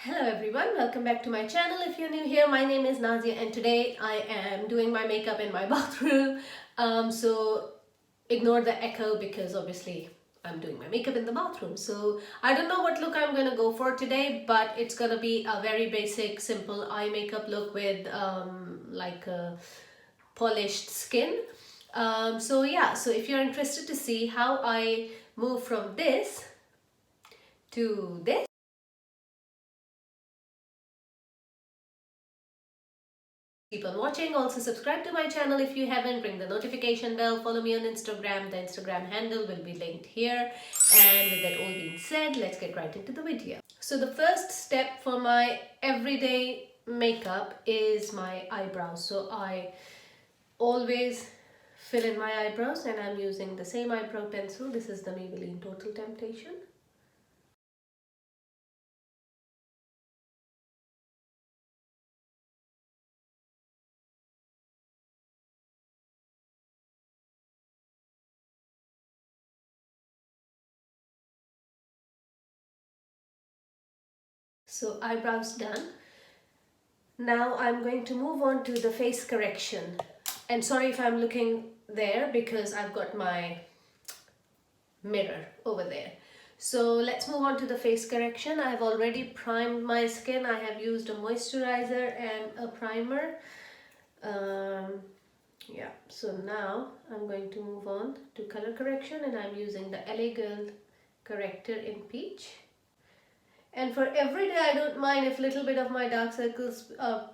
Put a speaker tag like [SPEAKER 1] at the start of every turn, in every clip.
[SPEAKER 1] Hello everyone, welcome back to my channel. If you're new here, my name is Nazia and today I am doing my makeup in my bathroom. So ignore the echo because obviously I'm doing my makeup in the bathroom. So I don't know what look I'm gonna go for today, but it's gonna be a very basic, simple eye makeup look with like a polished skin. So if you're interested to see how I move from this to this, keep on watching. Also subscribe to my channel if you haven't, ring the notification bell, follow me on Instagram. The Instagram handle will be linked here. And with that all being said, let's get right into the video. So the first step for my everyday makeup is my eyebrows. So I always fill in my eyebrows and I'm using the same eyebrow pencil. This is the Mabelline Total Temptation. So eyebrows done. Now I'm going to move on to the face correction. And sorry if I'm looking there because I've got my mirror over there. So let's move on to the face correction. I have already primed my skin. I have used a moisturizer and a primer. So now I'm going to move on to color correction and I'm using the LA Girl corrector in Peach. And for every day, I don't mind if a little bit of my dark circles are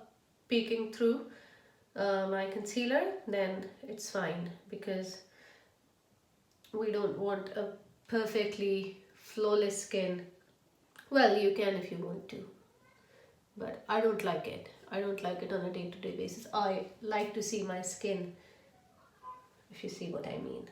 [SPEAKER 1] peeking through my concealer, then it's fine because we don't want a perfectly flawless skin. Well, you can if you want to, but I don't like it. I don't like it on a day-to-day basis. I like to see my skin, if you see what I mean.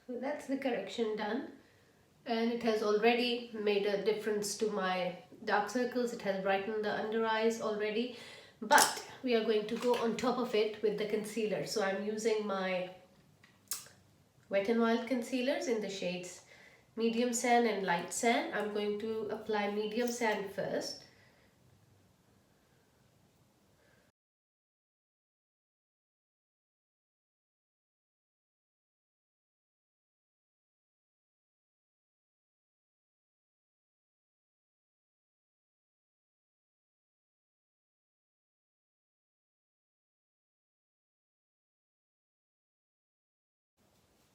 [SPEAKER 1] So that's the correction done. And it has already made a difference to my dark circles. It has brightened the under eyes already, but we are going to go on top of it with the concealer. So I'm using my Wet n Wild concealers in the shades medium sand and light sand. I'm going to apply medium sand first.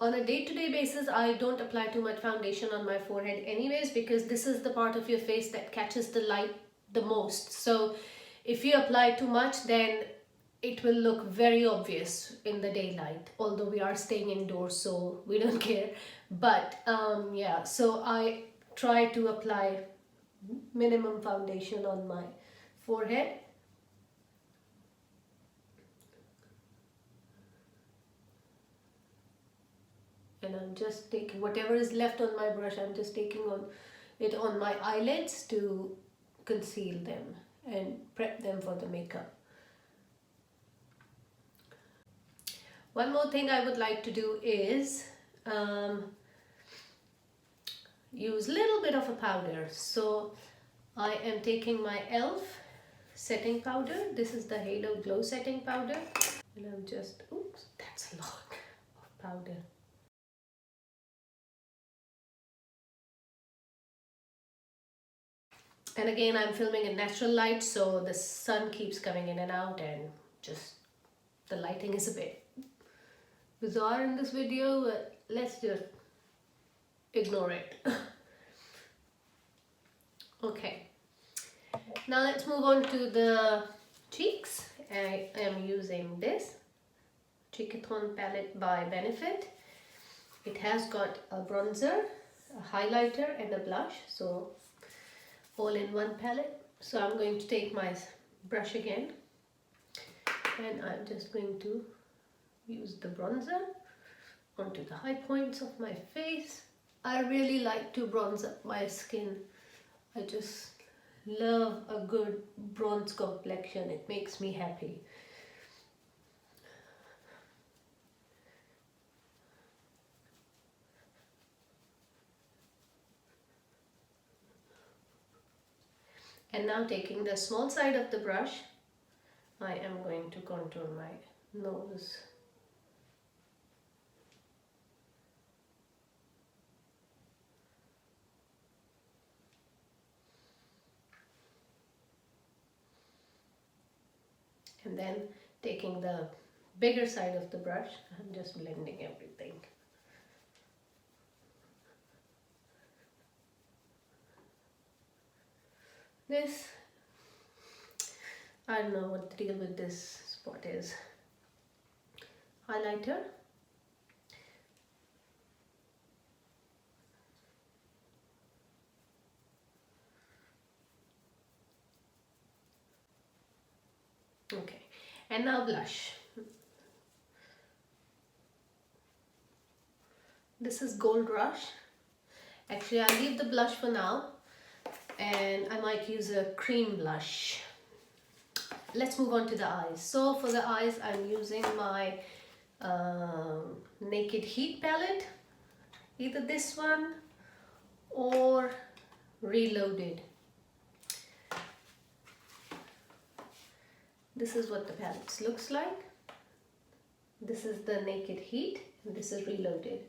[SPEAKER 1] On a day-to-day basis, I don't apply too much foundation on my forehead anyways because this is the part of your face that catches the light the most. So if you apply too much, then it will look very obvious in the daylight, although we are staying indoors, so we don't care. But so I try to apply minimum foundation on my forehead. And I'm just taking whatever is left on my brush, I'm just taking it on my eyelids to conceal them and prep them for the makeup. One more thing I would like to do is use a little bit of a powder. So I am taking my e.l.f. setting powder. This is the Halo Glow setting powder. And I'm just, oops, that's a lot of powder. And again, I'm filming in natural light, so the sun keeps coming in and out and just the lighting is a bit bizarre in this video, but let's just ignore it. Okay, now let's move on to the cheeks. I am using this Cheekathon palette by Benefit. It has got a bronzer, a highlighter and a blush, so all in one palette. So I'm going to take my brush again and I'm just going to use the bronzer onto the high points of my face. I really like to bronze up my skin. I just love a good bronze complexion. It makes me happy. And now taking the small side of the brush, I am going to contour my nose. And then taking the bigger side of the brush, I'm just blending everything. This, I don't know what the deal with this spot is. Highlighter. Okay, and now blush. This is Gold Rush. Actually, I'll leave the blush for now, and I might use a cream blush. Let's move on to the eyes. So for the eyes, I'm using my Naked Heat palette, either this one or Reloaded. This is what the palette looks like. This is the Naked Heat and this is Reloaded.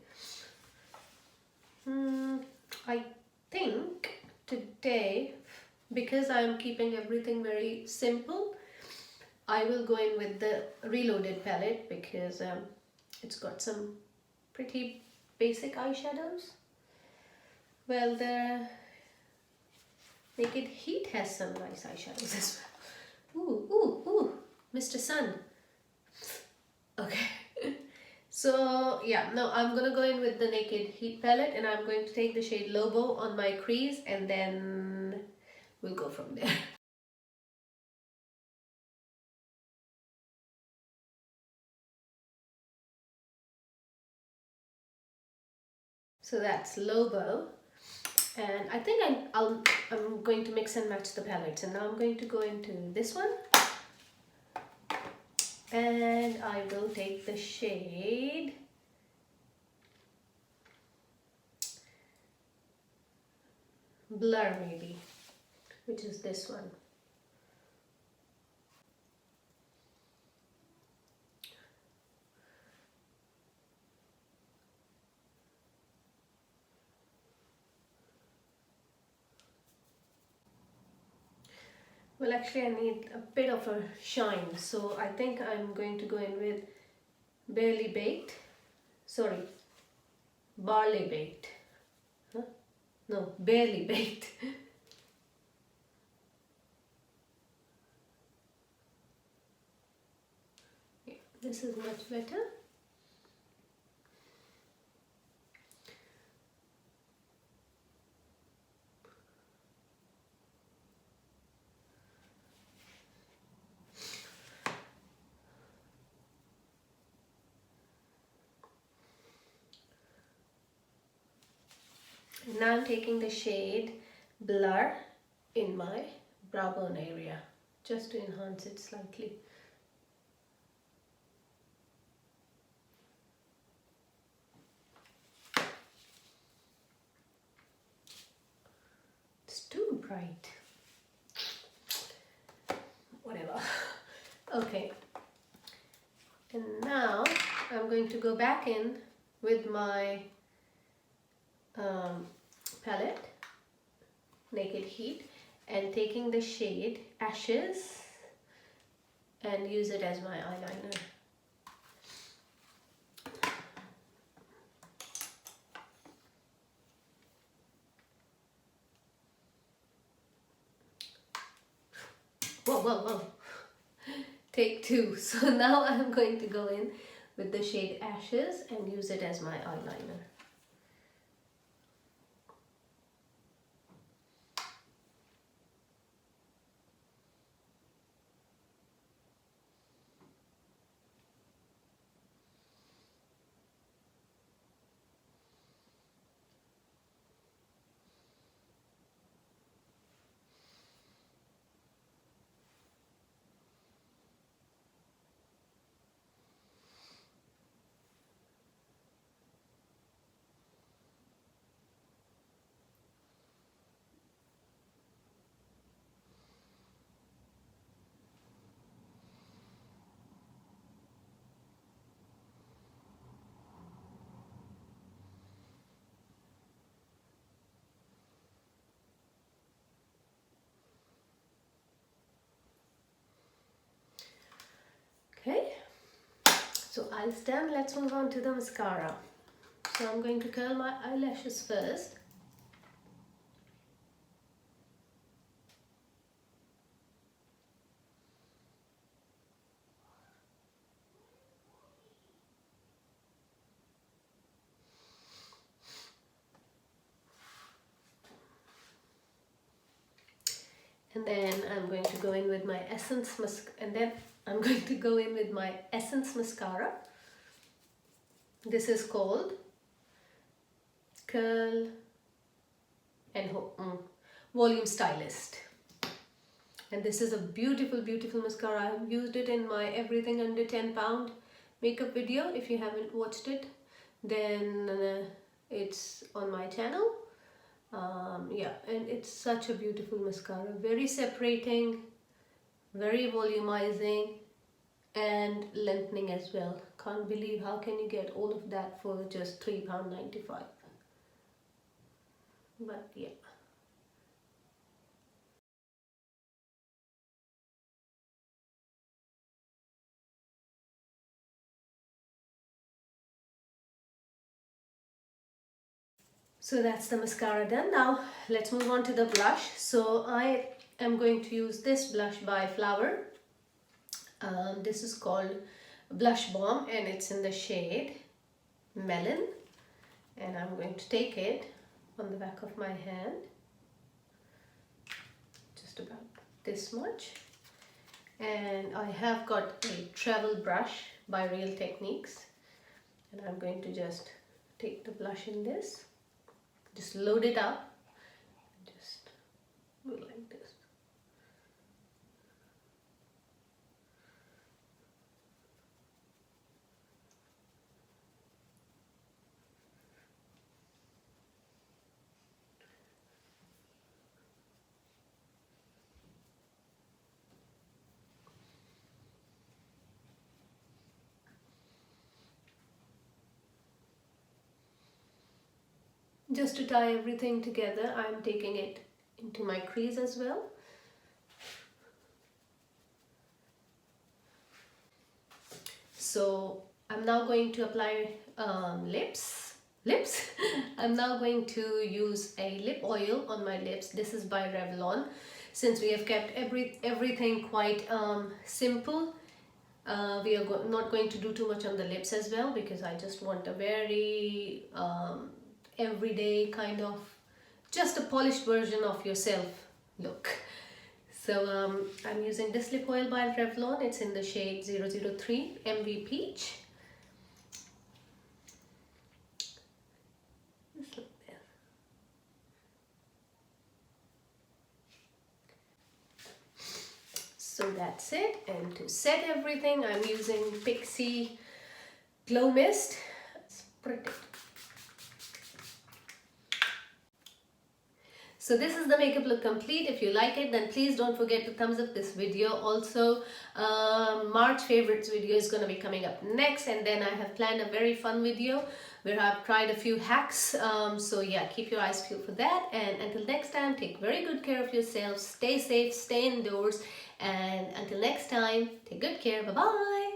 [SPEAKER 1] I think today, because I'm keeping everything very simple, I will go in with the Reloaded palette because it's got some pretty basic eyeshadows. Well, the Naked Heat has some nice eyeshadows as well. Ooh, Mr. Sun. Okay. So yeah, no, I'm gonna go in with the Naked Heat palette and I'm going to take the shade Lobo on my crease and then we'll go from there. So that's Lobo, and I think I'm going to mix and match the palettes, and now I'm going to go into this one and I will take the shade Blur maybe, which is this one. Well, actually I need a bit of a shine, so I think I'm going to go in with Barely Baked, Barley Baked. Huh? No, Barely Baked. Yeah, this is much better. Now I'm taking the shade Blur in my brow bone area, just to enhance it slightly. It's too bright. Whatever. Okay. And now I'm going to go back in with my palette, Naked Heat, and taking the shade Ashes and use it as my eyeliner. Whoa. Take two. So now I'm going to go in with the shade Ashes and use it as my eyeliner. So eyes done, let's move on to the mascara. So I'm going to curl my eyelashes first. And then I'm going to go in with my Essence mascara. This is called Curl and Volume Stylist. And this is a beautiful, beautiful mascara. I've used it in my everything under 10 pound makeup video. If you haven't watched it, then it's on my channel. Yeah, and it's such a beautiful mascara, very separating, very volumizing and lengthening as well. Can't believe how can you get all of that for just £3.95. But yeah. So that's the mascara done. Now let's move on to the blush. So I am going to use this blush by Flower. This is called Blush Bomb and it's in the shade Melon. And I'm going to take it on the back of my hand, just about this much. And I have got a travel brush by Real Techniques. And I'm going to just take the blush in this. Just load it up, just go like this. Just to tie everything together, I'm taking it into my crease as well. So I'm now going to apply lips. I'm now going to use a lip oil on my lips. This is by Revlon. Since we have kept everything quite simple, we are not going to do too much on the lips as well, because I just want a very everyday kind of, just a polished version of yourself look. So I'm using this lip oil by Revlon. It's in the shade 003 M.V Peach. So that's it. And to set everything, I'm using Pixie Glow Mist. It's pretty. So this is the makeup look complete. If you like it, then please don't forget to thumbs up this video. Also, March favorites video is going to be coming up next, and then I have planned a very fun video where I've tried a few hacks. So yeah, keep your eyes peeled for that. And until next time, take very good care of yourselves. Stay safe, stay indoors, and until next time, take good care. Bye bye.